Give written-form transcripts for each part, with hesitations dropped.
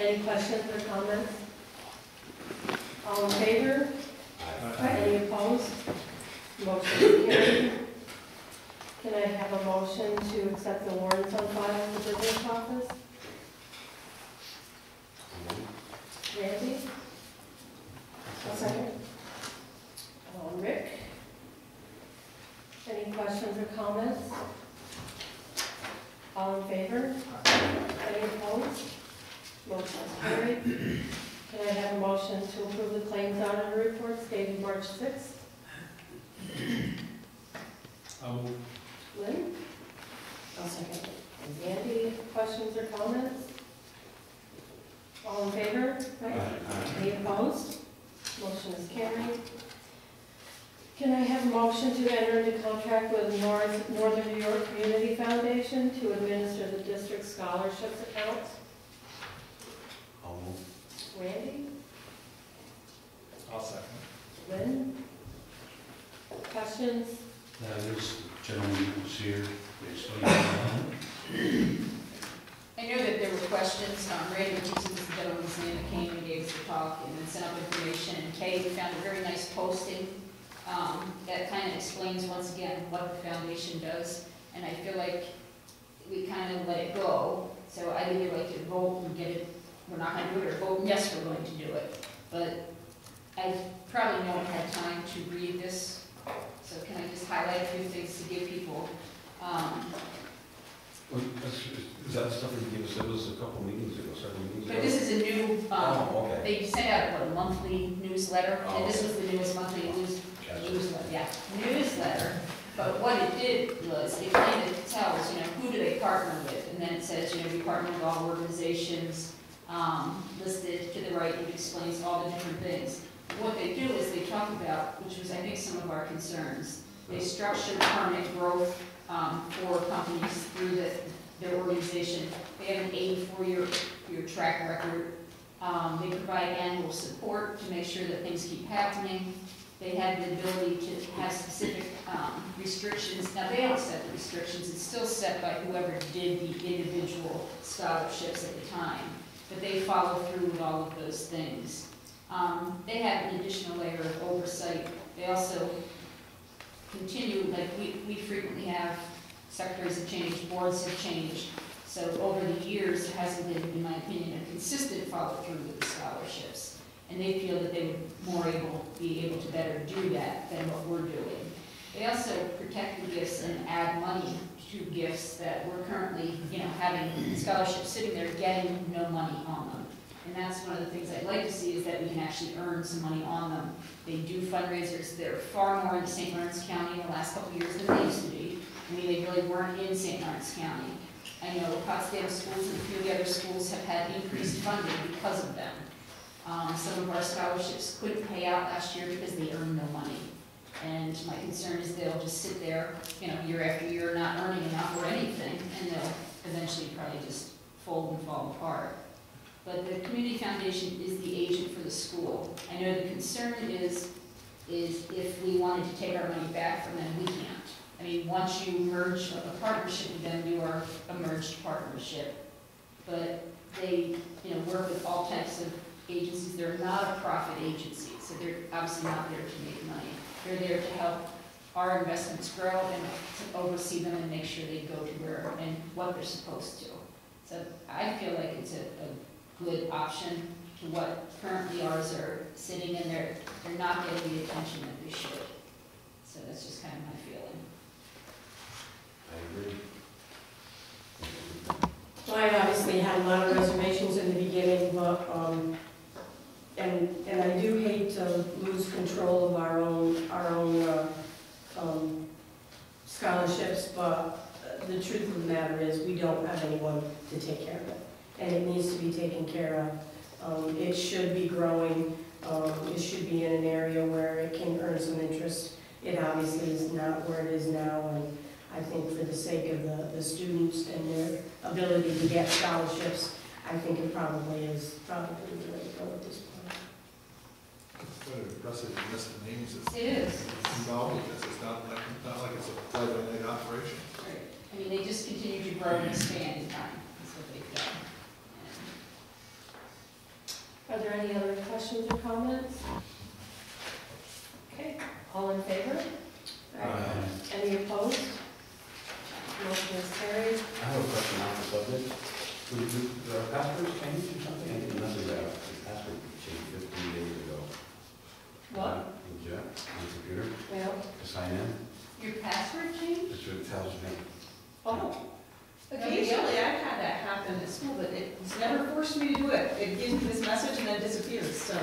Any questions or comments? All in favor? Any opposed? Motion is carried. Can I have a motion to accept the warrants on file in the business office? Randy? A second. Rick? Any questions or comments? All in favor? Any opposed? Motion is carried. Can I have a motion to approve the claims auditor reports dated March 6th? I'll move. Lynn? I'll second. And Andy, questions or comments? All in favor? Any opposed? Motion is carried. Can I have a motion to enter into contract with Northern New York Community Foundation to administer the district scholarships accounts? I'll move. Randy? I'll second. Lynn? Questions? This gentleman was here, basically. I know that there were questions. Randy Richardson was the gentleman's name that came and gave us the talk and then sent out information. And Kay found a very nice posting that kind of explains once again what the foundation does. And I feel like we kind of let it go. So I'd either like to vote and get it, we're not going to do it, or vote yes, we're going to do it. But I probably no one had time to read this. So can I just highlight a few things to give people? Is that stuff that you gave us? It was a couple meetings ago, several meetings ago. But this is a new, Oh, okay. they sent out a monthly newsletter, and this Oh. was the newest monthly Gotcha. newsletter. But what it did was, it kind of tells, who do they partner with, and then it says, we partner with all organizations listed to the right, it explains all the different things. What they do is they talk about, which was I think some of our concerns, they structure permanent growth for companies through their organization. They have an 84-year track record. They provide annual support to make sure that things keep happening. They have the ability to have specific restrictions. Now, they don't set the restrictions. It's still set by whoever did the individual scholarships at the time. But they follow through with all of those things. They have an additional layer of oversight. They also continue, like we frequently have, secretaries have changed, boards have changed. So over the years, there hasn't been, in my opinion, a consistent follow through with the scholarships. And they feel that they would be able to better do that than what we're doing. They also protect the gifts and add money to gifts that we're currently, having scholarships sitting there getting no money on them. And that's one of the things I'd like to see, is that we can actually earn some money on them. They do fundraisers. They're far more in St. Lawrence County in the last couple of years than they used to be. I mean, they really weren't in St. Lawrence County. I know Potsdam schools and a few of the other schools have had increased funding because of them. Some of our scholarships couldn't pay out last year because they earned no money. And my concern is they'll just sit there, year after year, not earning enough or anything, and they'll eventually probably just fold and fall apart. But the Community Foundation is the agent for the school. I know the concern is if we wanted to take our money back from them, we can't. I mean, once you merge a partnership with them, you are a merged partnership. But they, work with all types of agencies. They're not a profit agency, so they're obviously not there to make money. They're there to help our investments grow and to oversee them and make sure they go to where and what they're supposed to. So I feel like it's a good option to what currently ours are sitting in there. They're not getting the attention that they should. So that's just kind of my feeling. I agree. Well, I obviously had a lot of reservations in the beginning, but, and I do hate to lose control of our own scholarships, but the truth of the matter is we don't have anyone to take care of it. And it needs to be taken care of. It should be growing. It should be in an area where it can earn some interest. It obviously is not where it is now, and I think for the sake of the students and their ability to get scholarships, I think it probably is the way to go at this point. It's quite impressive you missed the names It is. involved with this. It's not like it's a fly-by-night operation. Right. I mean, they just continue to grow and expand in time. That's what they've done. there any other questions or comments? Okay, all in favor? Any opposed? Motion is carried. I have a question on the subject. Did our passwords change or something? I didn't know that. The password changed 15 days ago. What? Yeah, on the computer, Well, to sign in. Your password changed? That's what it tells me. oh, Occasionally, I've had that happen at school, but it's never forced me to do it. It gives me this message and then disappears, so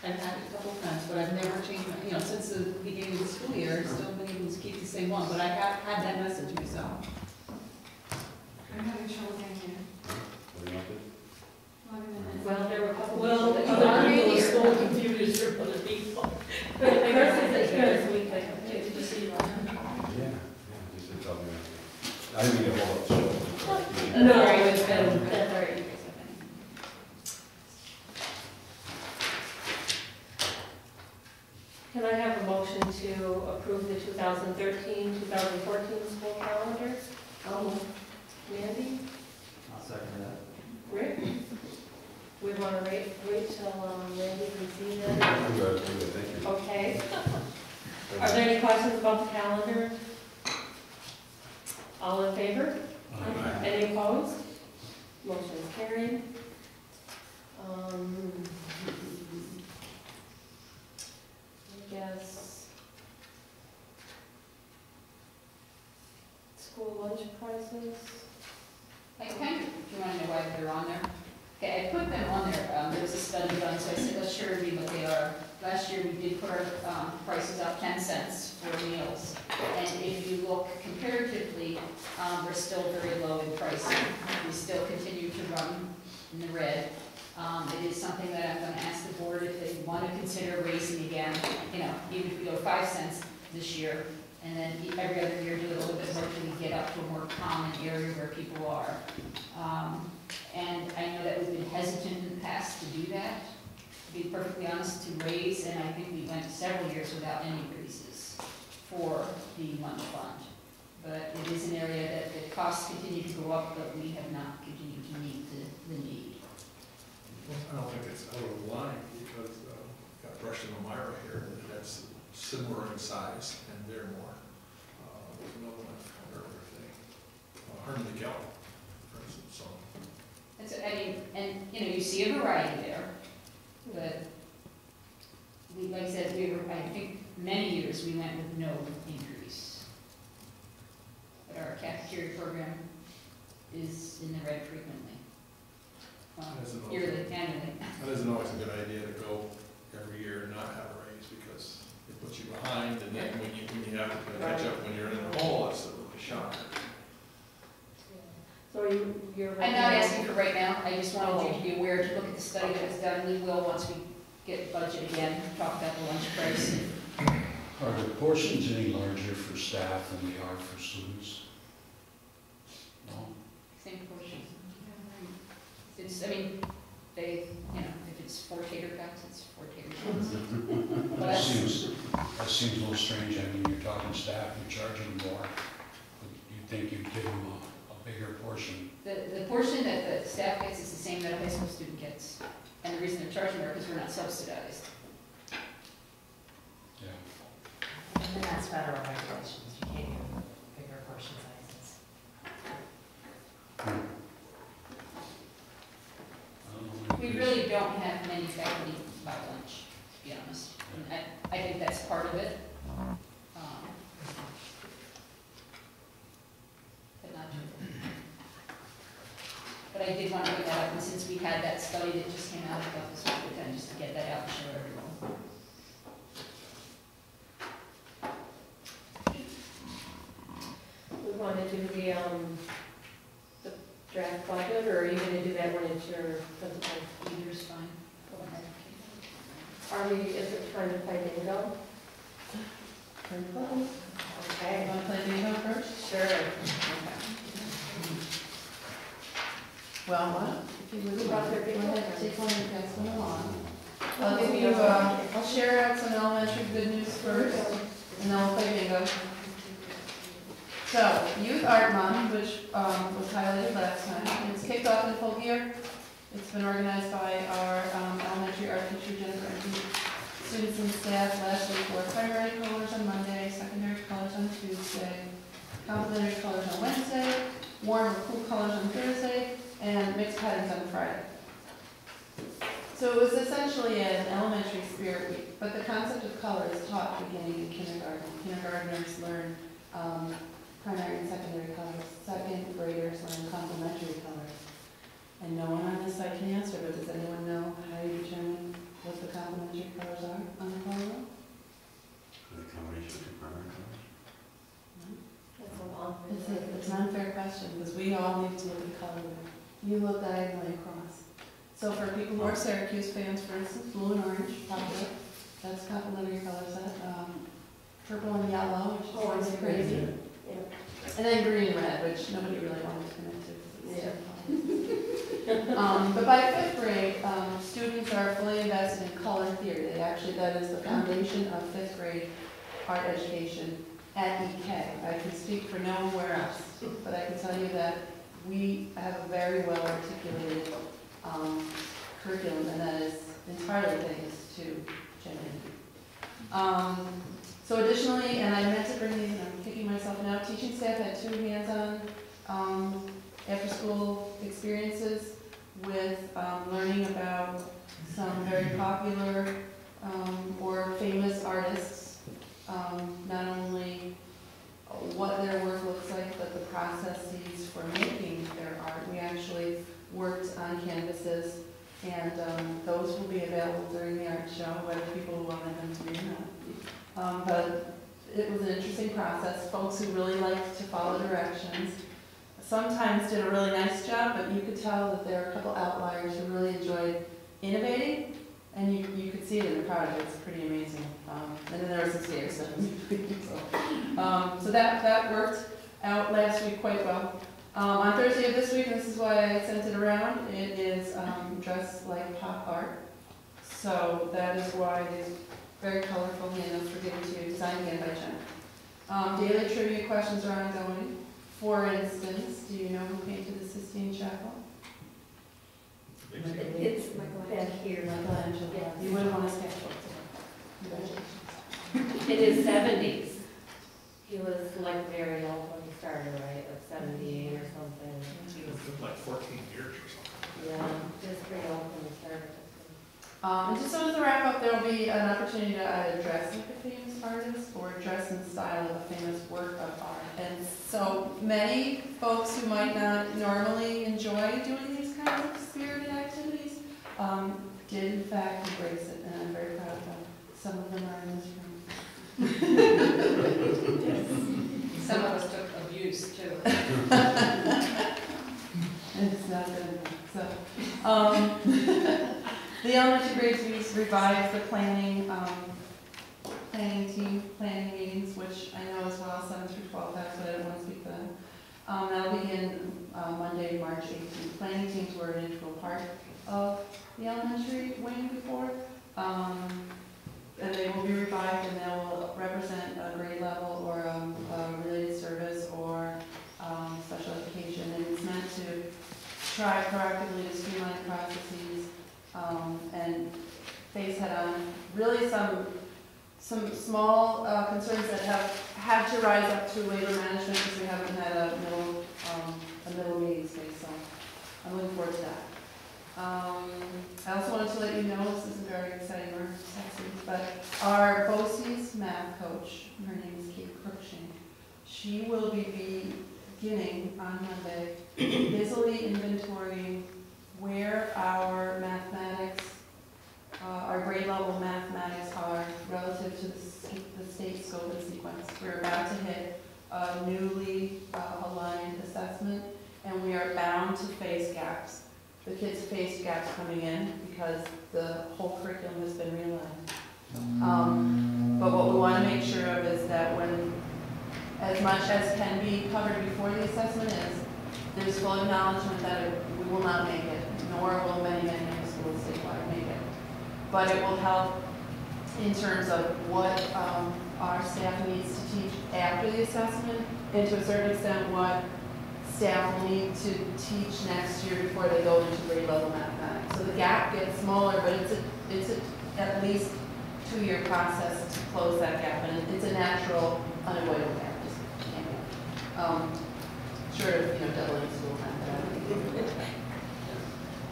I've had it a couple of times, but I've never changed my, since the beginning of the school year, I've still been able to keep the same one, but I have had that message myself. I'm having trouble getting in. What do you want to do? well, there were a couple. Well, that other people use use school computers for other people. But I guess it's good, we could, did you see that? Yeah, he said tell me. I didn't mean to hold up the show. No, it's been, That's all right, you guys have any. can I have a motion to approve the 2013-2014 school calendar? Mandy? I'll second that. Rick? We want to wait till Randy can see that? I'm good, thank you. Okay. Are there any questions about the calendar? All in favor? Any opposed? Motion is carried. I guess school lunch prices. I kind of, if you want to know why they're on there. Okay, I put them on there, there was a study done, so I said, let's share with you what they are. Last year, we did put our prices up 10 cents for meals. And if you look comparatively, we're still very low in pricing. We still continue to run in the red. It is something that I'm going to ask the board if they want to consider raising again, even if we go 5 cents this year, and then every other year do it a little bit more till we get up to a more common area where people are. And I know that we've been hesitant in the past to do that, to be perfectly honest, to raise, and I think we went several years without any raises for the lunch fund. But it is an area that the costs continue to go up, but we have not continued to meet the need. I don't think it's out of line, because got Brush and Elmira here, and that's similar in size, and they're more. There's another one, I can't remember if they, Herman McGill, for instance, so. That's, you see a variety there, but like I said, I think many years we went with no increase. But our cafeteria program is in the red frequently. Yearly, annually. That isn't always a good idea to go every year and not have a raise, because it puts you behind, and then when you have to catch up when you're in the hole, it's a really shock. So you're. I'm not asking for right now, I just wanted you to be aware to look at the study that was done. We will, once we get budget again, talk about the lunch price. Are the portions any larger for staff than they are for students? No? Same portion. It's, if it's 4 tater tots, it's 4 tater tots. But That seems a little strange. I mean, you're talking staff, you're charging more. You'd think you'd give them a bigger portion. The portion that the staff gets is the same that a high school student gets. And the reason they're charging more is because we're not subsidized. Yeah. And that's federal regulations, you can't have bigger portion sizes. We really don't have many faculty buy lunch, to be honest. And I think that's part of it. But not too. But I did want to bring that up, and since we had that study that just came out, I thought this was a good time just to get that out and show everyone. We want to do the draft budget, or are you going to do that when it's your principal? Either's fine. Go ahead. Is it time to play bingo? Okay. Want to play bingo first? Sure. Well, what? If you would About their bingo. take one and pass one along. I'll give you, I'll share out some elementary good news first, and then we'll play bingo. So, Youth Art Month, which was highlighted last time, and it's kicked off in full gear. It's been organized by our elementary art teacher, Jennifer, and students and staff. Last week wore primary colors on Monday, secondary colors on Tuesday, complementary colors on Wednesday, warm or cool colors on Thursday, and mixed patterns on Friday. So it was essentially an elementary spirit week, but the concept of color is taught beginning in kindergarten. Kindergartners learn primary and secondary colors. Second graders learn complementary colors. And no one on this side can answer, but does anyone know how you determine what the complementary colors are on the color wheel? The combination of two primary colors? It's an unfair question, because we all need to look at the color wheel. You look diagonally across. So for people who are Syracuse fans, for instance, blue and orange, popular, that's complementary colors. Purple and yellow, which drives you crazy. And then green and red, which nobody really wanted to connect to. But by 5th grade, students are fully invested in color theory. That is the foundation of 5th grade art education at EK. I can speak for nowhere else, but I can tell you that we have a very well articulated curriculum, and that is entirely thanks to Jen Andy. So additionally, and I meant to bring these, and I'm kicking myself now, teaching staff had 2 hands-on after-school experiences with learning about some very popular or famous artists, not only what their work looks like, but the processes for making their art. We actually worked on canvases, and those will be available during the art show, whether people wanted them to be or not. But it was an interesting process. Folks who really liked to follow directions sometimes did a really nice job, but you could tell that there were a couple outliers who really enjoyed innovating, and you could see it in the product. It's pretty amazing. And then there was some scary stuff in between. So that worked out last week quite well. On Thursday of this week, and this is why I sent it around, it is Dress Like Pop Art. So that is why these very colorful handouts were given to you, designed again by Jen. Daily trivia questions are ongoing. For instance, do you know who painted the Sistine Chapel? It's back here. Michelangelo. You wouldn't want to sketch it. In his 70s. He was like very old when he started, right? Like 78 or something. It was like 14 years or something. Yeah, just pretty old when he started. And just so as a wrap up, there will be an opportunity to either dress like a famous artist or dress in the style of a famous work of art. And so many folks who might not normally enjoy doing these kinds of spirited activities did in fact embrace it, and I'm very proud of them. Some of them are in this room. Some of us took abuse too. And it's not good enough. So, the elementary grades we revised the planning meetings, which I know as well, 7 through 12, that's what I don't want to speak to them. That'll begin Monday, March 18th. Planning teams were an integral part of the elementary wing before. And they will be revived, and they will represent a grade level or a related service or special education. And it's meant to try proactively to streamline processes and face head-on really some small concerns that have had to rise up to labor management because we haven't had a middle meeting space. So I'm looking forward to that. I also wanted to let you know, this isn't very exciting or sexy, but our BOCES math coach, her name is Kate Cruikshank, she will be beginning on Monday busily inventorying where our mathematics, our grade level mathematics are relative to the state scope and sequence. We're about to hit a newly aligned assessment, and we are bound to face gaps. The kids face gaps coming in because the whole curriculum has been realigned. But what we want to make sure of is that when, as much as can be covered before the assessment is, there's full acknowledgement that we will not make it, nor will many schools statewide make it. But it will help in terms of what our staff needs to teach after the assessment, and to a certain extent what staff will need to teach next year before they go into grade level mathematics. So the gap gets smaller, but it's at least 2-year process to close that gap, and it's a natural, unavoidable gap. Just can't be. Short of, doubling school time, but I don't think we can do that.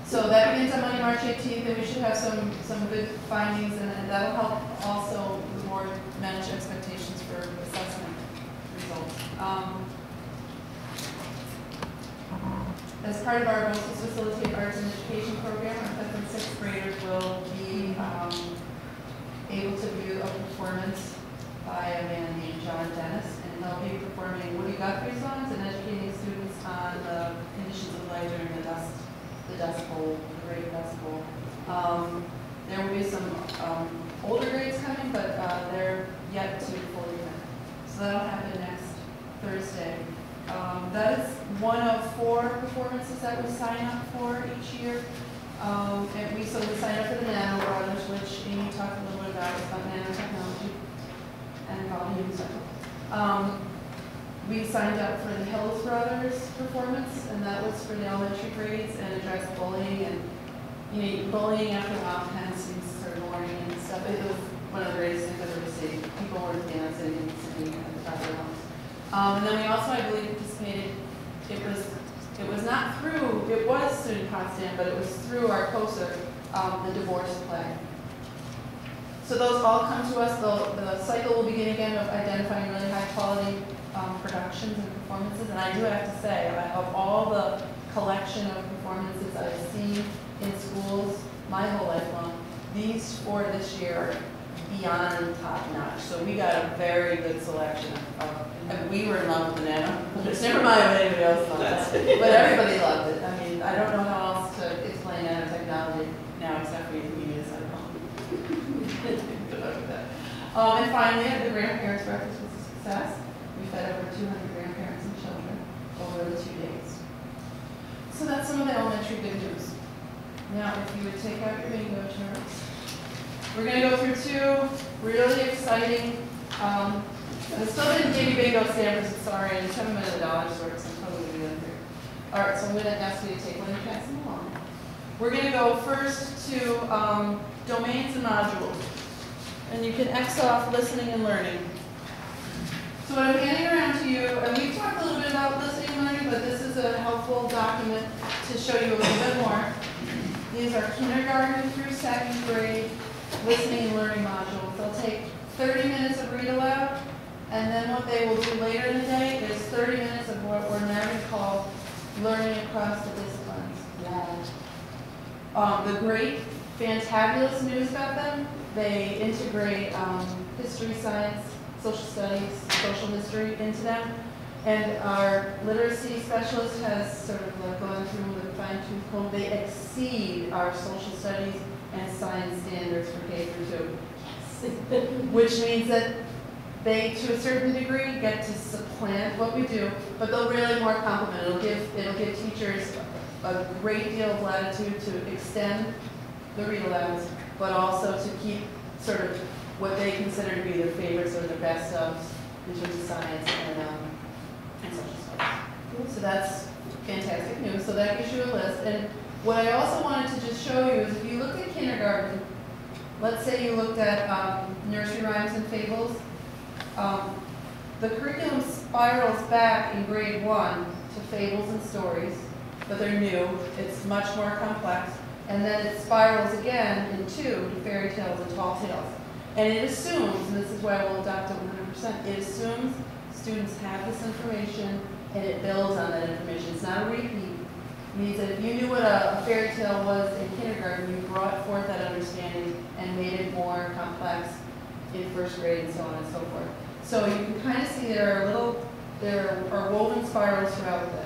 So that begins on Monday, March 18th, and we should have some good findings, and that'll help also the board manage expectations for assessment results. As part of our BOCES Facilitate Arts and Education program, our 5th and 6th graders will be able to view a performance by a man named John Dennis, and they'll be performing Woody Guthrie songs and educating students on the conditions of life during the Dust Bowl, the Great Dust Bowl. There will be some older grades coming, but they're yet to fully commit. So that'll happen next Thursday. That is one of 4 performances that we sign up for each year. And we sign up for the Nano Brothers, which Amy talked a little bit about nanotechnology and volume cycle. We signed up for the Hills Brothers performance, and that was for the elementary grades and addressed bullying. And bullying after a while kind of seems sort of boring and stuff. It was one of the greatest things I've ever seen. People were dancing and singing at the top of their lungs. And then we also, I believe, participated. It was not through. It was Student Potsdam, but it was through our COSA, the divorce play. So those all come to us. The cycle will begin again of identifying really high quality productions and performances. And I do have to say, of all the collection of performances I've seen in schools my whole life long, these 4 this year are beyond top notch. So we got a very good selection and we were in love with the Nano. Never mind what anybody else loved it. But everybody loved it. I mean, I don't know how else to explain nanotechnology now except for you communities at home. Good luck with that. And finally, the grandparents breakfast was a success. We fed over 200 grandparents and children over the 2 days. So that's some of the elementary good news. Now, if you would take out your bingo charts. We're going to go through 2 really exciting, I still didn't give you bingo stampers, I'm sorry, I just have them at the dollar store because I'm totally going to do them here. All right, so I'm going to ask you to take one and pass them along. We're going to go first to domains and modules. And you can X off listening and learning. So what I'm handing around to you, and we've talked a little bit about listening and learning, but this is a helpful document to show you a little bit more. These are kindergarten through 2nd grade listening and learning modules. They'll take 30 minutes of read aloud, and then what they will do later in the day is 30 minutes of what we're now going to call learning across the disciplines. The great, fantabulous news about them, they integrate history, science, social studies, social history into them. And our literacy specialist has sort of gone through with a fine-tooth comb. They exceed our social studies and science standards for K through 2. Which means that they, to a certain degree, get to supplant what we do, but they'll really more complement. It'll give teachers a great deal of latitude to extend the read-alouds, but also to keep sort of what they consider to be their favorites or their best of in terms of science and social studies. So that's fantastic news. So that gives you a list. And what I also wanted to just show you is if you look at kindergarten, let's say you looked at nursery rhymes and fables, the curriculum spirals back in grade 1 to fables and stories, but they're new. It's much more complex. And then it spirals again in 2 to fairy tales and tall tales. And it assumes, and this is why we'll adopt it 100%, it assumes students have this information and it builds on that information. It's not a repeat. It means that if you knew what a fairy tale was in kindergarten, you brought forth that understanding and made it more complex in 1st grade and so on and so forth. So you can kind of see there are woven spirals throughout this.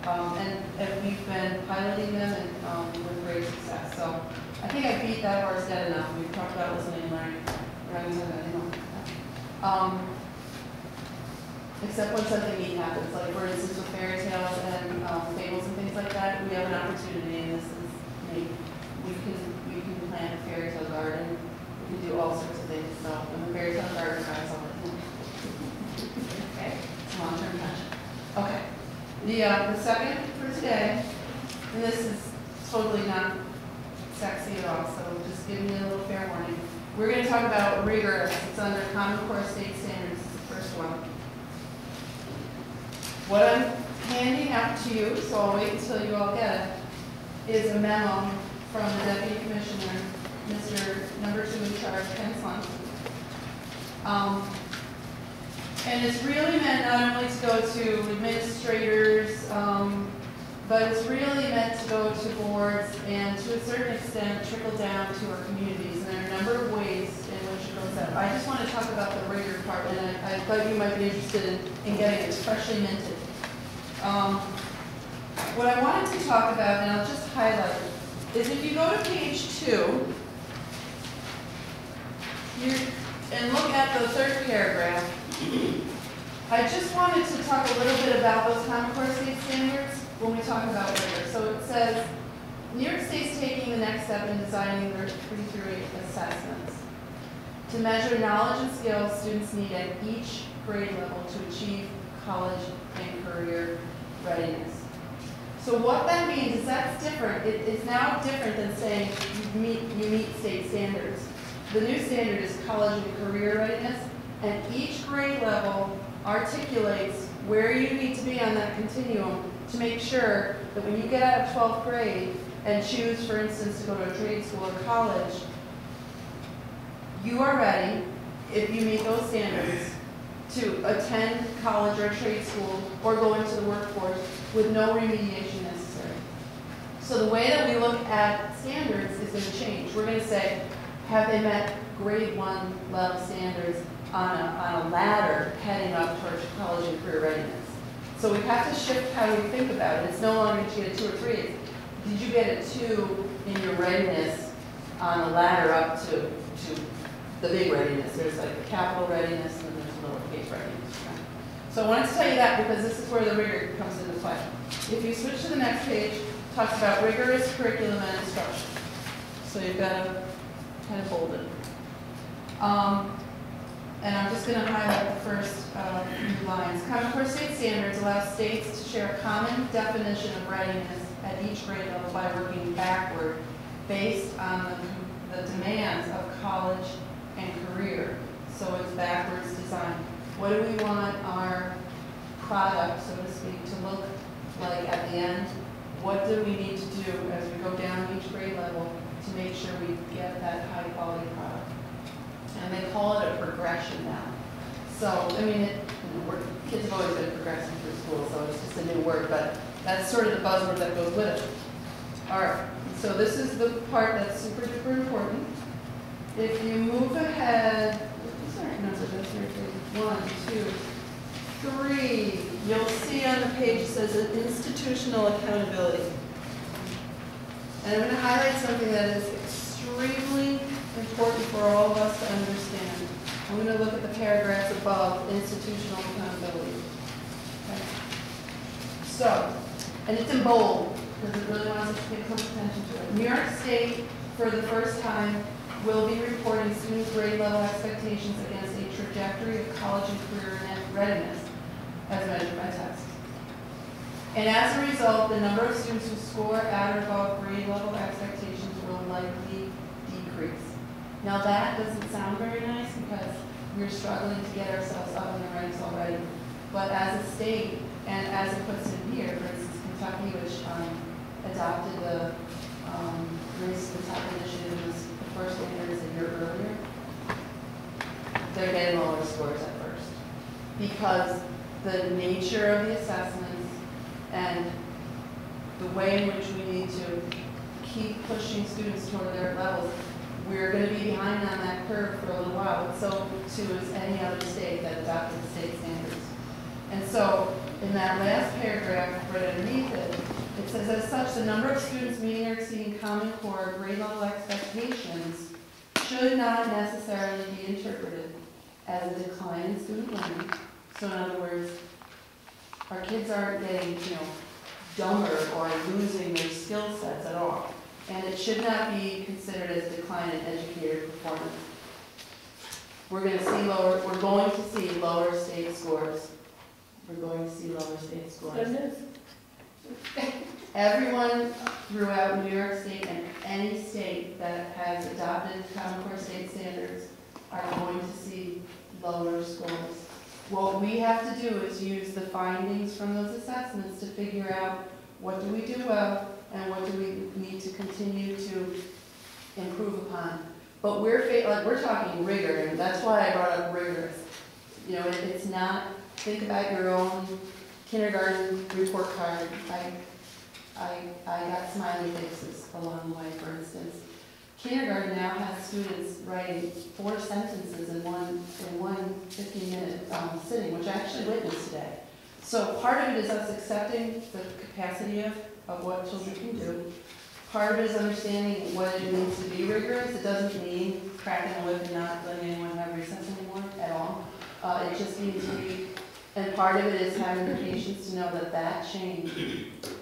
And we've been piloting them and with great success. So I think I beat that horse dead enough. We've talked about listening and learning. We're not going to talk about anything else. Except when something neat happens, like for instance with fairy tales and fables and things like that, we have an opportunity, and this is neat. We can plant a fairy tale garden. We can do all sorts of things. So when the fairy tale garden arrives, I'll let you know. Okay, it's a long-term passion. Okay, The second for today, and this is totally not sexy at all, so just giving you a little fair warning. We're going to talk about rigor. It's under Common Core State Standards, it's the first one. What I'm handing out to you, so I'll wait until you all get it, is a memo from the Deputy Commissioner, Mr. Number 2 in charge, Ken Slunk. And it's really meant not only to go to administrators, but it's really meant to go to boards and to a certain extent trickle down to our communities. And there are a number of ways in which it goes out. I just want to talk about the rigor part, and I thought you might be interested in getting it freshly minted. What I wanted to talk about, and I'll just highlight it, is if you go to page 2, and look at the third paragraph, I just wanted to talk a little bit about those Common Core State Standards when we talk about rigor. So it says, New York State's taking the next step in designing their 3-8 assessments to measure knowledge and skills students need at each grade level to achieve college and career readiness. So what that means is that's different. It is now different than saying you meet state standards. The new standard is college and career readiness, and each grade level articulates where you need to be on that continuum to make sure that when you get out of 12th grade and choose, for instance, to go to a trade school or college, you are ready, if you meet those standards, to attend college or trade school or go into the workforce with no remediation necessary. So the way that we look at standards is going to change. We're going to say, have they met grade 1 level standards on a ladder heading up towards college and career readiness? So we have to shift how we think about it. It's no longer did you get a 2 or 3. Did you get a 2 in your readiness on a ladder up to the big readiness? There's like the capital readiness and then there's lowercase readiness. Right? So I wanted to tell you that because this is where the rigor comes into play. If you switch to the next page, it talks about rigorous curriculum and instruction. So you've got to kind of bold it. And I'm just going to highlight the first few lines. Common Core State Standards allow states to share a common definition of readiness at each grade level by working backward based on the demands of college and career. So it's backwards design. What do we want our product, so to speak, to look like at the end? What do we need to do as we go down each grade level to make sure we get that high quality product? And they call it a progression now. So, I mean, kids have always been progressing through school, so it's just a new word, but that's sort of the buzzword that goes with it. All right, so this is the part that's super duper important. If you move ahead, sorry, no, so that's here, 1, 2, 3, you'll see on the page it says institutional accountability. And I'm going to highlight something that is extremely important for all of us to understand. I'm going to look at the paragraphs above institutional accountability. Okay. So, and it's in bold because it really wants us to pay close attention to it. New York State, for the first time, will be reporting students' grade level expectations against a trajectory of college and career readiness as measured by tests. And as a result, the number of students who score at or above grade level expectations will likely decrease. Now that doesn't sound very nice because we're struggling to get ourselves up in the ranks already. But as a state, and as it puts in here, for instance, Kentucky, which adopted the Race to the Top initiative, was the first standards a year earlier, they're getting lower scores at first. Because the nature of the assessments and the way in which we need to keep pushing students toward their levels, we're going to be behind on that curve for a little while, but so too is any other state that adopted the state standards. And so in that last paragraph, right underneath it, it says, as such, the number of students meeting or exceeding Common Core grade level expectations should not necessarily be interpreted as a decline in student learning. So in other words, our kids aren't getting, dumber or losing their skill sets at all. And it should not be considered as a decline in educator performance. We're going to see lower state scores we're going to see lower state scores. Good news. Everyone throughout New York State and any state that has adopted Common Core state standards are going to see lower scores. What we have to do is use the findings from those assessments to figure out what do we do well and what do we need to continue to improve upon. But we're talking rigor, and that's why I brought up rigorous. You know, it's not, think about your own kindergarten report card. I got smiley faces along the way, for instance. Kindergarten now has students writing 4 sentences in one 15-minute sitting, which I actually witnessed today. So part of it is us accepting the capacity of what children can do. Part of it is understanding what it means to be rigorous. It doesn't mean cracking a whip and not letting anyone have recess anymore at all. It just means and part of it is having the patience to know that that change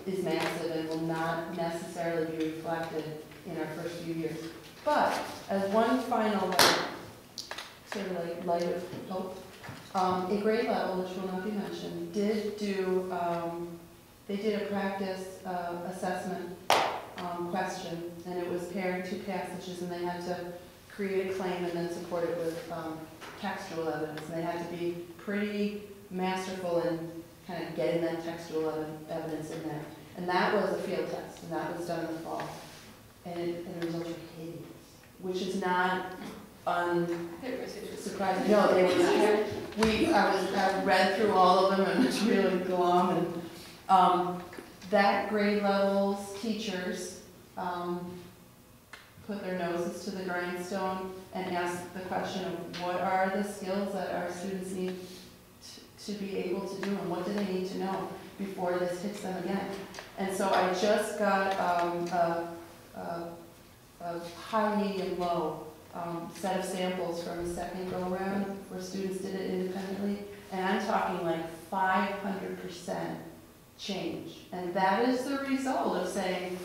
is massive and will not necessarily be reflected in our first few years. But as one final sort of like light of hope, a grade level, which will not be mentioned, did do, they did a practice assessment question, and it was pairing 2 passages, and they had to create a claim and then support it with textual evidence. And they had to be pretty masterful in kind of getting that textual evidence in there. And that was a field test, and that was done in the fall. And the results were hideous, which is not surprising. No, they were. I read through all of them, and it's really glum. And that grade levels teachers put their noses to the grindstone and asked the question of what are the skills that our students need to be able to do, and what do they need to know before this hits them again. And so I just got a high, medium, low set of samples from the second go-around where students did it independently, and I'm talking like 500% change. And that is the result of saying,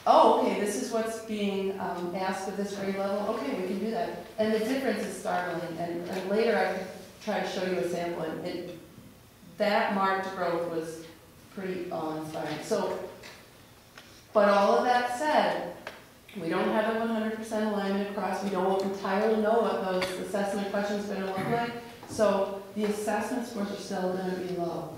oh, okay, this is what's being asked at this grade level, okay, we can do that. And the difference is startling, and later I could try to show you a sample, and that marked growth was pretty awe-inspiring. So, but all of that said, we don't have a 100% alignment across. We don't entirely know what those assessment questions are going to look like. So the assessment scores are still going to be low.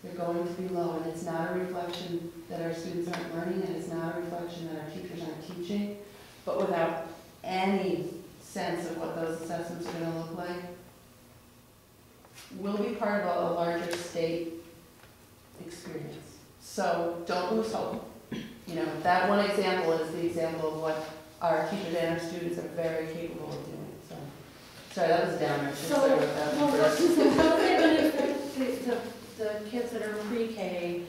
They're going to be low, and it's not a reflection that our students aren't learning, and it's not a reflection that our teachers aren't teaching. But without any sense of what those assessments are going to look like, we'll be part of a larger state experience. So don't lose hope. You know, that one example is the example of what our teachers and our students are very capable of doing. So, sorry, that was a downer. I should start with that one first. The kids that are pre-K,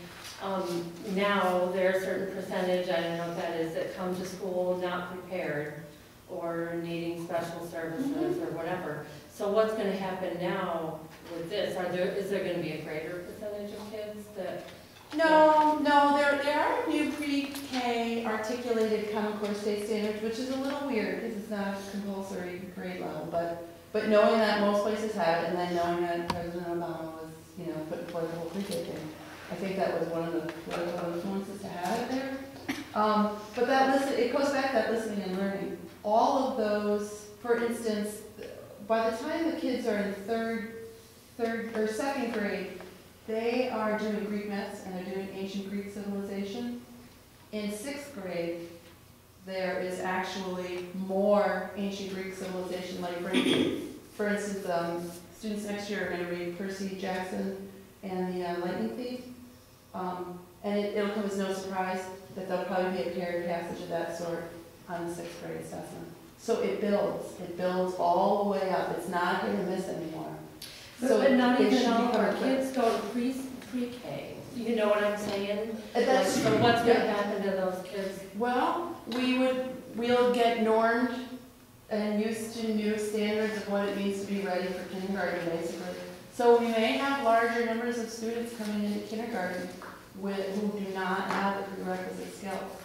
now there are a certain percentage, I don't know what that is, that come to school not prepared or needing special services or whatever. So what's going to happen now with this? Is there going to be a greater percentage of kids that? No, there are new pre-K articulated Common Core state standards, which is a little weird because it's not a compulsory grade level. But knowing that most places have it, and then knowing that President Obama was, putting forth the whole pre-K thing, I think that was one of the political influences to have it there. But it goes back to that listening and learning. All of those, for instance, by the time the kids are in third or second grade, they are doing Greek myths and they're doing ancient Greek civilization. In 6th grade, there is actually more ancient Greek civilization. Like for instance, students next year are going to read Percy Jackson and the Lightning Thief. And it'll come as no surprise that there'll probably be a paired passage of that sort on the 6th grade assessment. So it builds all the way up. It's not hit or miss anymore. But not it even should all become our a quick- kids go to pre-K. You know what I'm saying? That's- So what's going to happen to those kids? Well, we'll get normed and used to new standards of what it means to be ready for kindergarten, basically. So we may have larger numbers of students coming into kindergarten who do not have the prerequisite skills.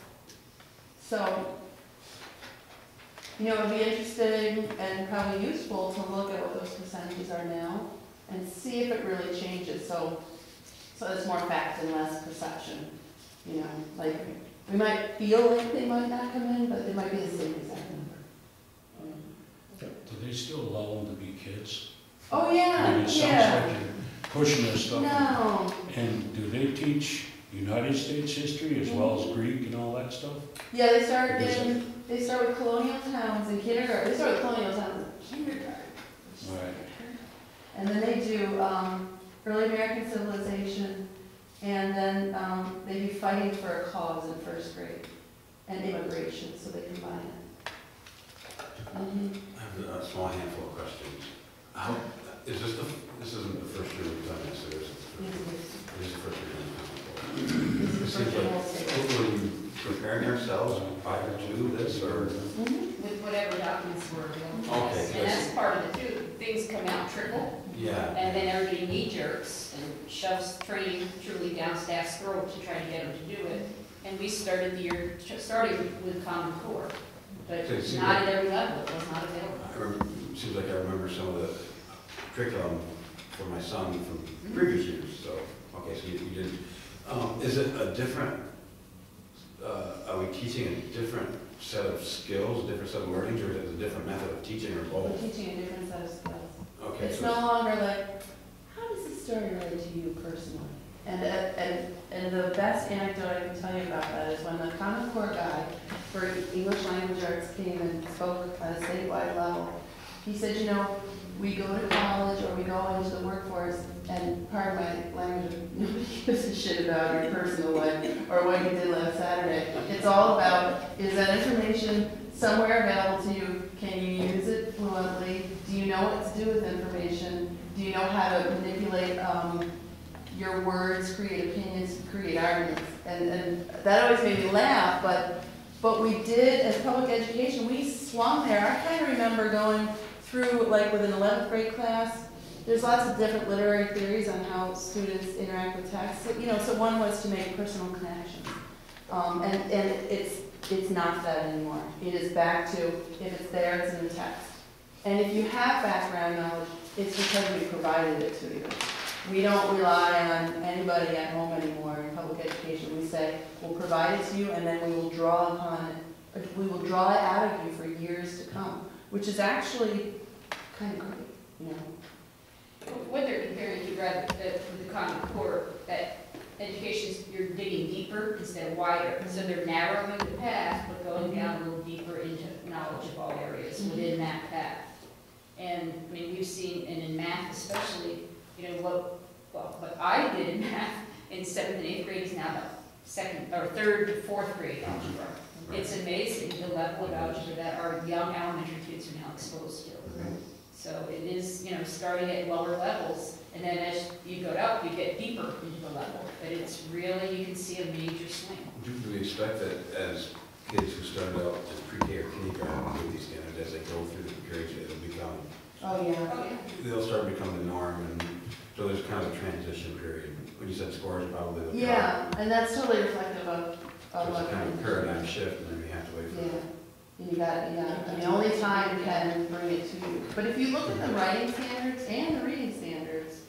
So, it would be interesting and probably useful to look at what those percentages are now and see if it really changes. So So it's more fact and less perception, you know, like, we might feel like they might not come in, but it might be the same exact number. Do they still allow them to be kids? Oh, I yeah, mean, it sounds yeah. like you're pushing this stuff. No, And do they teach United States history as well as Greek and all that stuff? yeah, they start Because with colonial towns in kindergarten, they start with colonial towns in kindergarten. Right. And then they do, early American civilization, and then, they do fighting for a cause in first grade, and immigration, so they combine it. Mhm. I have a small handful of questions. How, is this isn't the first year we've done this, so this is the first year we've done this. It seems like, were you preparing ourselves prior to this, or? Mhm. With whatever documents were available. to us. Okay, And that's part of it too, things come out trickle, Yeah. and then everybody knee jerks and shoves training truly down staff's throat to try to get them to do it. And we started the year, starting with Common Core, but So it seems not like- at every level, it was not available. It seems like I remember some of the curriculum for my son from previous years, so, okay, so you didn't. Is it a different, are we teaching a different set of skills, a different set of learnings, or is it a different method of teaching, or We're both? teaching a different set of skills. Okay, It's so no longer like, how does this story relate to you personally? And the best anecdote I can tell you about that is when the Common Core guy for English language arts came and spoke at a statewide level, he said, you know, we go to college or we go into the workforce, and part of my language, nobody gives a shit about your personal life or what you did last Saturday. It's all about, is that information somewhere available to you? Can you use it fluently? Do you know what to do with information? Do you know how to manipulate your words, create opinions, create arguments? And that always made me laugh, but we did, as public education, we swung there. I kind of remember going through, like with an 11th grade class, there's lots of different literary theories on how students interact with text. So, you know, so one was to make personal connections. And it's not that anymore. It is back to, if it's there, it's in the text. And if you have background knowledge, it's because we provided it to you. We don't rely on anybody at home anymore in public education. We say, we'll provide it to you, and then we will draw upon it. We will draw it out of you for years to come, which is actually kind of great, you know. What they're comparing to, rather, with the Common Core, that education, you're digging deeper instead of wider. So they're narrowing the path, but going down a little deeper into knowledge of all areas within that path. And, I mean, we've seen, and in math especially, you know, what I did in math in 7th and 8th grade is now the 2nd, or 3rd to 4th grade algebra. It's amazing the level of algebra that our young elementary kids are now exposed to. So it is, you know, starting at lower levels, and then as you go up, you get deeper into the level. But it's really, you can see a major swing. do we expect that as kids who started out as pre-K or kindergarten with these standards, as they go through the periods, it'll become, Oh, yeah. Oh, yeah. they'll start to become the norm, and so there's kind of a transition period. When you said scores, probably the. Yeah, and that's totally reflective of So it's a kind of paradigm shift, and then we have to wait for. Yeah, and you got, I mean, only time can bring it to you. But if you look at the writing standards and the reading standards,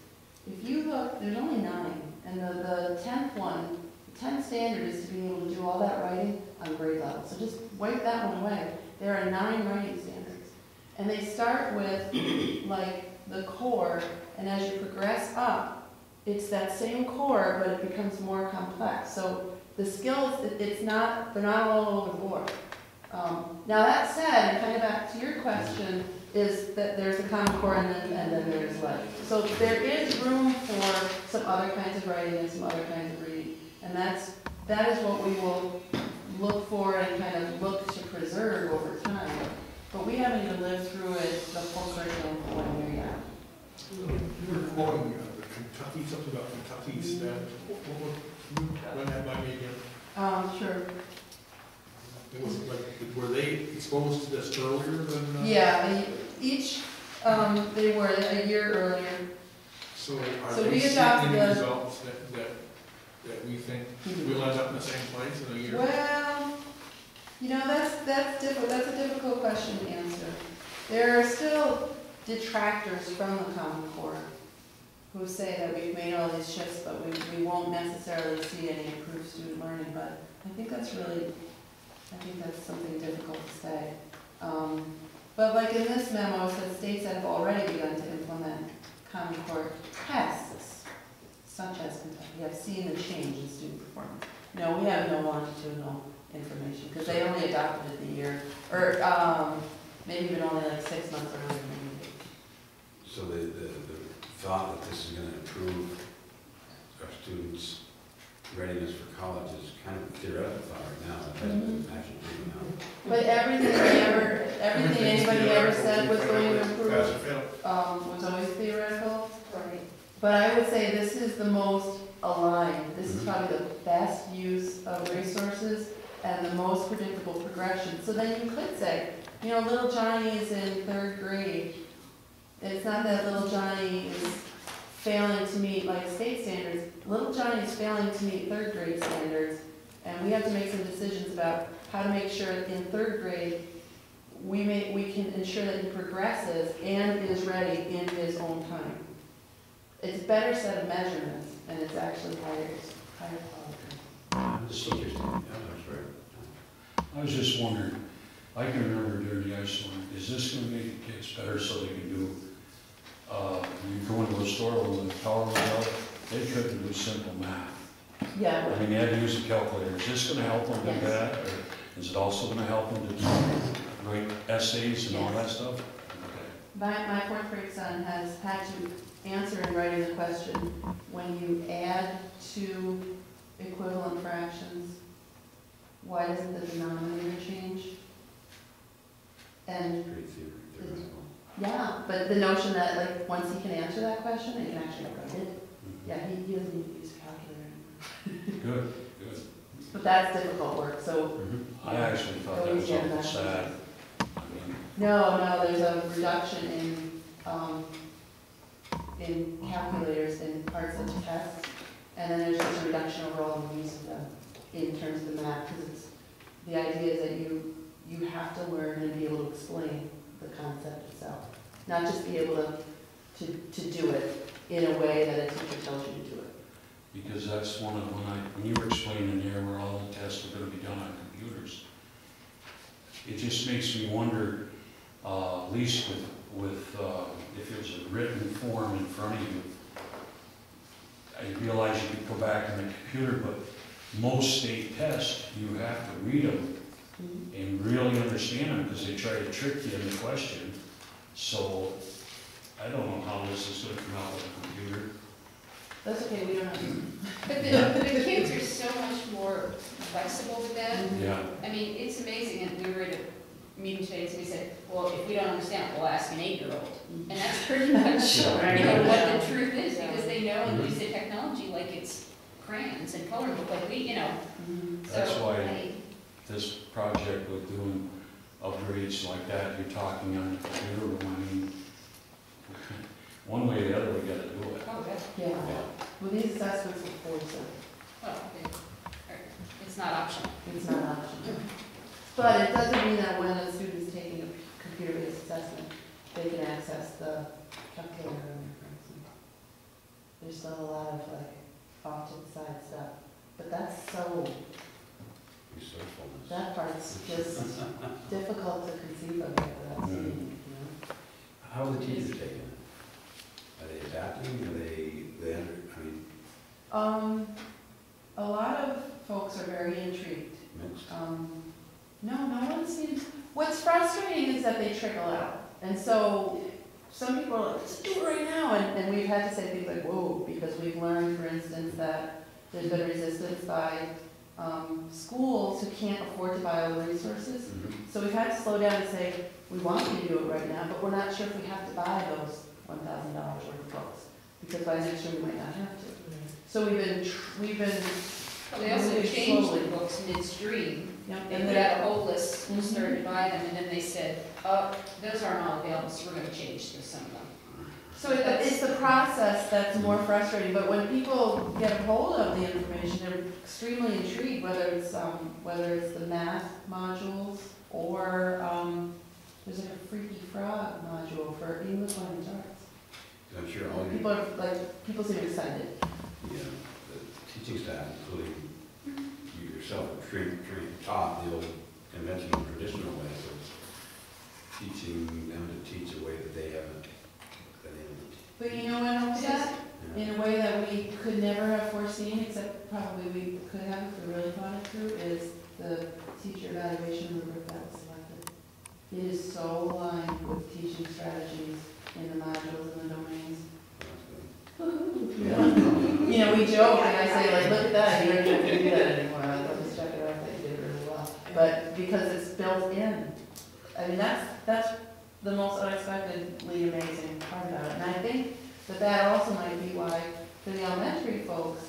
if you look, there's only 9. And the 10th one, the 10th standard is to be able to do all that writing on grade level. So just wipe that one away. There are 9 writing standards. And they start with, like, the core, and as you progress up, it's that same core, but it becomes more complex. So the skills, they're not all over the board. Now that said, and kind of back to your question, is that there's a Common Core and then there's life. So there is room for some other kinds of writing and some other kinds of reading. And that is what we will look for and kind of look to preserve over time. But we haven't even lived through it, the full curriculum for 1 year yet. You were quoting the Kentucky, something about Kentucky staff. Run that by me again. Sure. It was like, were they exposed to this earlier than? Yeah, each, they were a year earlier. So are So they we seeing adopted any the- results that we think we'll end up in the same place in a year? Well, you know, that's difficult, that's a difficult question to answer. There are still detractors from the Common Core. who say that we've made all these shifts, but we won't necessarily see any improved student learning, but I think that's something difficult to say. But like in this memo, it says states that have already begun to implement Common Core tests, such as Kentucky, have seen a change in student performance. No, we have no longitudinal information, because they only adopted it the year, or maybe even only like 6 months earlier than we did. So the thought that this is going to improve our students' readiness for college is kind of a theoretical thought right now. It hasn't been actually proven out. But everything anybody ever said was going to Pass improve, or fail. was always theoretical. Right. But I would say this is the most aligned, this is probably the best use of resources and the most predictable progression. So then you could say, you know, little Johnny is in 3rd grade. It's not that little Johnny is failing to meet like state standards. Little Johnny is failing to meet 3rd grade standards. And we have to make some decisions about how to make sure in 3rd grade we can ensure that he progresses and is ready in his own time. It's a better set of measurements, and it's actually higher quality. This is interesting. Yeah, that's right. I was just wondering, I can remember during the ice storm, is this gonna make the kids better so they can do, you go into a store when the power was out, they tried to do simple math. Yeah, I mean, they had to use a calculator. Is this gonna help them do Yes. that? Or is it also gonna help them to write essays and all that stuff? Okay. my 4th grade son has had to answer in writing the question, when you add 2 equivalent fractions, why doesn't the denominator change? And Pretty theoretical. yeah, but the notion that like once he can answer that question, he can actually write it. Mhm. Yeah, he doesn't need to use a calculator. Good, good. But that's difficult work, so Mhm. I actually thought that was awful sad. I mean, no, there's a reduction in calculators in parts of the tests, and then there's just a reduction overall in the use of them in terms of the math, because it's, the idea is that you have to learn and be able to explain the concept itself, not just be able to do it in a way that a teacher tells you to do it. because that's when you were explaining there where all the tests are gonna be done on computers, it just makes me wonder, at least with if it was a written form in front of you, I realize you could go back on the computer, but most state tests, you have to read them and really understand them, because they try to trick you in the question. So, I don't know how this is gonna come out with a computer. That's okay, we don't have to. But the kids are so much more flexible with that. Yeah. I mean, it's amazing, and we were at a meeting today, and somebody said, well, if we don't understand, we'll ask an 8-year-old. And that's pretty much, you know, what the truth is, because they know and use the technology like it's crayons and coloring book, like we, you know. That's So, why this project with doing upgrades like that, you're talking on the computer room, I mean, one way or the other, we gotta do it. Oh, good. Yeah, well, these assessments are forced, Well, it's not optional. it's not optional. But it doesn't mean that when a student's taking a computer-based assessment, they can access the calculator on their person. There's still a lot of like off to the side stuff, but that's so, Resourcefulness. that part's just difficult to conceive of without seeing, you know? How are the teachers taking it? Are they adapting? Are they I mean, A lot of folks are very intrigued. mixed? No one seems, what's frustrating is that they trickle out. And so some people are like, let's do it right now. And we've had to say things like, whoa, because we've learned, for instance, that there's been resistance by schools who can't afford to buy all the resources. Mhm. So we've had to slow down and say, we want you to do it right now, but we're not sure if we have to buy those $1,000 worth of books. Because by next year, we might not have to. So we've been Well, they also moving changed slowly. the books midstream. Yep, They and put then- out a whole list, we started to buy them, and then they said, oh, those aren't all available, so we're gonna change some of them. So it's the process that's more frustrating, but when people get a hold of the information, they're extremely intrigued, whether it's the math modules or, there's like a Freaky Frog module for English language arts. I'm sure all your People people seem excited. you know, the teaching staff, including you yourself, taught the old conventional, traditional ways of teaching them to teach a way that they haven't been able to teach. But you know what helps that? You In know? a way that we could never have foreseen, except probably we could have if we really thought it through, is the teacher evaluation rubric that was selected. It is so aligned with teaching strategies in the modules and the domains. You know, we joke and I say like, look at that, you don't have to do that anymore, I'll just check it out, they did really well. But because it's built in, I mean, that's the most unexpectedly amazing part about it. And I think that also might be why, for the elementary folks,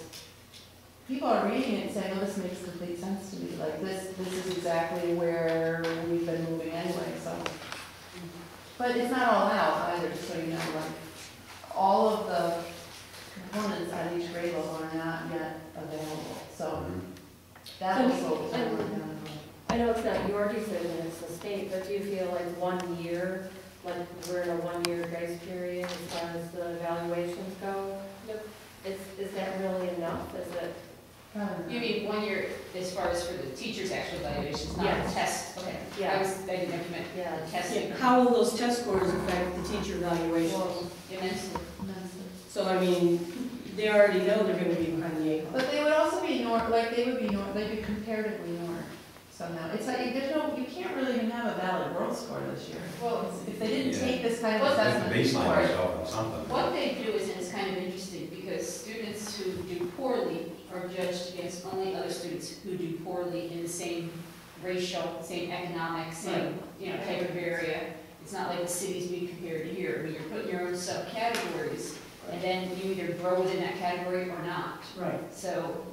people are reading it and saying, oh, this makes complete sense to me, like, this is exactly where we've been moving anyway, so. But it's not all out either, just so you know, like, all of the components at each grade level are not yet available, so that was what we're working on. I know it's not your decision, it's the state, but do you feel like 1 year, like we're in a 1 year grace period as far as the evaluations go? Is that really enough? Is it? You mean 1 year as far as for the teacher's actual evaluations, not Yes. the test? Okay. Yeah. I didn't know if you meant Yeah. the testing. Yeah, How will those test scores affect the teacher evaluation? Well, Immensely. So, I mean, they already know they're gonna be behind the eight ball. But they would also be they'd be comparatively normed somehow. It's like, you can't really even have a valid world score this year. Well, If they didn't Yeah. take this kind of Well, You have assessment to baseline before. yourself on something. what they do is, and it's kind of interesting, because students who do poorly are judged against only other students who do poorly in the same racial, same economic, same, type of area. It's not like the cities being compared to here, where you're putting your own subcategories, and then you either grow within that category or not. Right. So,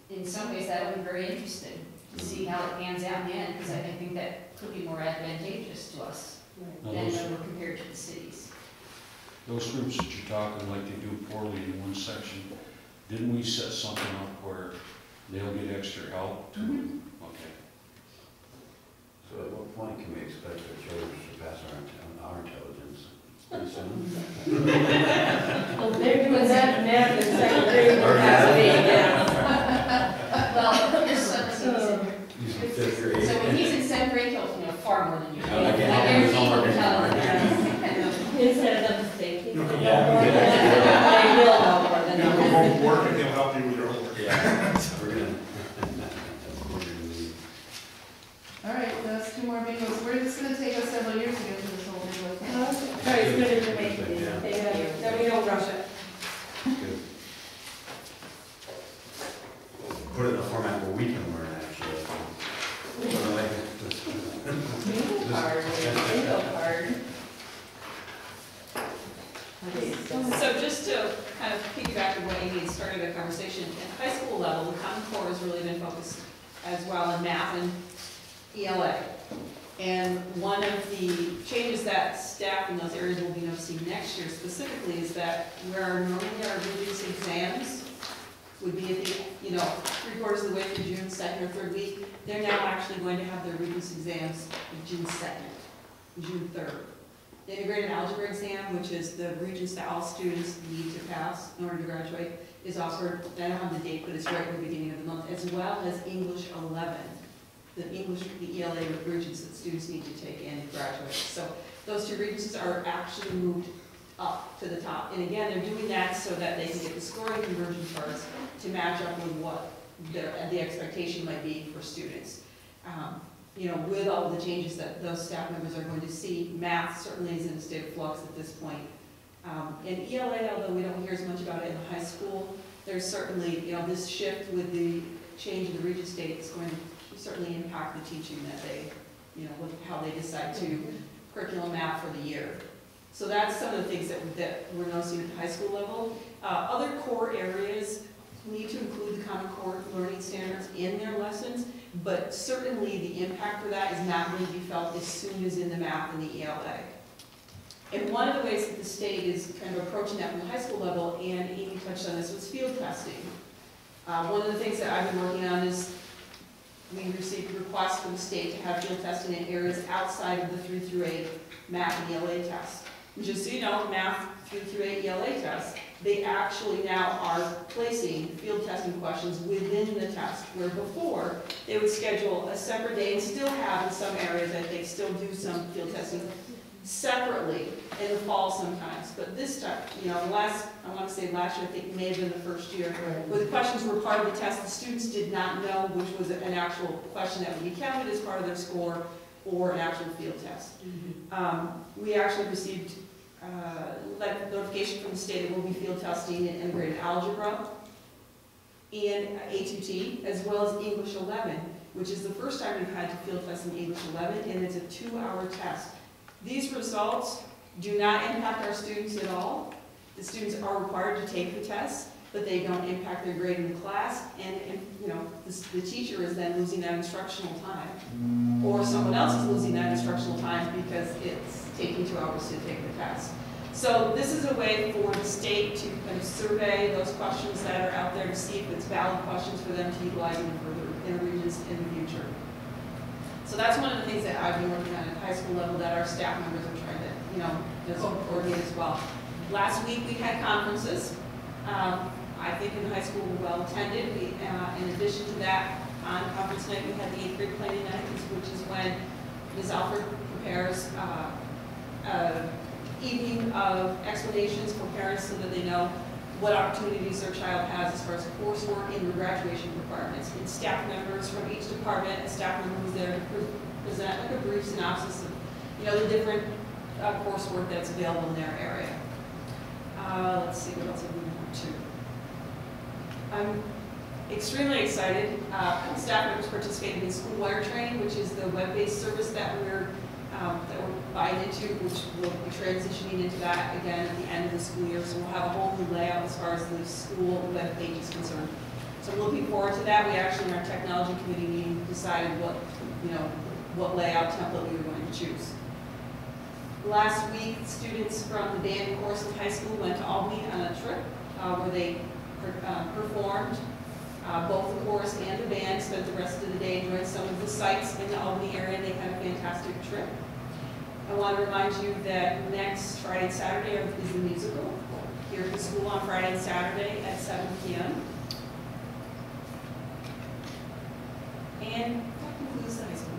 in some ways, that would be very interesting to see how it pans out in the end, because I think that could be more advantageous to us Now, than those, when we're compared to the cities. those groups that you're talking, like they do poorly in one section, didn't we set something up where they'll get extra help to, okay. So at what point can we expect our children to surpass our intelligence? Pretty soon? Well, they're doing that math in second grade capacity, yeah. Well, your son, he's in, He's in fifth grade. so when he's in seventh grade, he'll know far more than you. I can't help him with homework anymore. Instead of them thinking. Yeah. They will know more than You us. go homework and he'll help you with your homework. Yeah, we're gonna, that's what we're gonna need. All right, that's 2 more bingos. We're just gonna take us several years to get through this whole bingo thing. Sorry, it's good information. Yeah. Thank you. Then we don't rush it. Good. Put it in a format where we can learn, actually. Bingo card, bingo card. So just to kind of piggyback on what Amy had started the conversation, at high school level, the Common Core has really been focused as well in math and ELA. And one of the changes that staff in those areas will be noticing next year specifically is that where normally our Regents exams would be at the, 3/4 of the way through June, second or third week, they're now actually going to have their Regents exams June 2nd, June 3rd. The integrated algebra exam, which is the Regents that all students need to pass in order to graduate, is offered, I don't have the date, but it's right at the beginning of the month, as well as English 11. The ELA Regents that students need to take in to graduate. So those 2 Regents are actually moved up to the top. And again, they're doing that so that they can get the scoring conversion charts to match up with what the expectation might be for students. With all of the changes that those staff members are going to see, math certainly is in a state of flux at this point. And ELA, although we don't hear as much about it in the high school, there's certainly, this shift with the change in the Regent state is going to certainly impact the teaching that they, with how they decide to curriculum map for the year. So that's some of the things that we're noticing at the high school level. Other core areas need to include the Common Core learning standards in their lessons, but certainly the impact for that is not going to be felt as soon as in the math and the ELA. And one of the ways that the state is kind of approaching that from the high school level, and Amy touched on this, was field testing. One of the things that I've been working on is we received requests from the state to have field testing in areas outside of the 3 through 8 math and ELA tests. Just so you know, math 3 through 8 ELA tests they actually now are placing field testing questions within the test, where before, they would schedule a separate day, and still have in some areas, I think, still do some field testing separately in the fall sometimes. But this time, I want to say last year, I think may have been the first year, where the questions were part of the test, the students did not know which was an actual question that would be counted as part of their score, or an actual field test. We actually received notification from the state that we'll be field testing in integrated algebra and A2T, as well as English 11, which is the first time we've had to field test in English 11, and it's a 2-hour test. These results do not impact our students at all. The students are required to take the test, but they don't impact their grade in the class, and the teacher is then losing that instructional time, or someone else is losing that instructional time because it's taking 2 hours to take the test. So this is a way for the state to kind of survey those questions that are out there to see if it's valid questions for them to utilize in further interregents in the future. So that's one of the things that I've been working on at the high school level that our staff members are trying to, coordinate as well. Last week we had conferences. I think in the high school were well attended. In addition to that, on conference night we had the 8th grade planning night, which is when Ms. Alford prepares evening of explanations for parents so that they know what opportunities their child has as far as coursework and their graduation requirements. And staff members from each department, a staff member was there to present like a brief synopsis of the different coursework that's available in their area. Let's see what else I moved on to. I'm extremely excited. Staff members participated in School Wire Training, which is the web-based service that we're buying into, which we'll be transitioning into that again at the end of the school year. So we'll have a whole new layout as far as the school web page is concerned. So I'm looking forward to that. We actually in our technology committee meeting decided what layout template we were going to choose. Last week, students from the band course in high school went to Albany on a trip where they performed. Both the chorus and the band spent the rest of the day enjoying some of the sites in the Albany area, and they had a fantastic trip. I want to remind you that next Friday and Saturday is the musical here at the school on Friday and Saturday at 7 p.m. And that concludes the high school.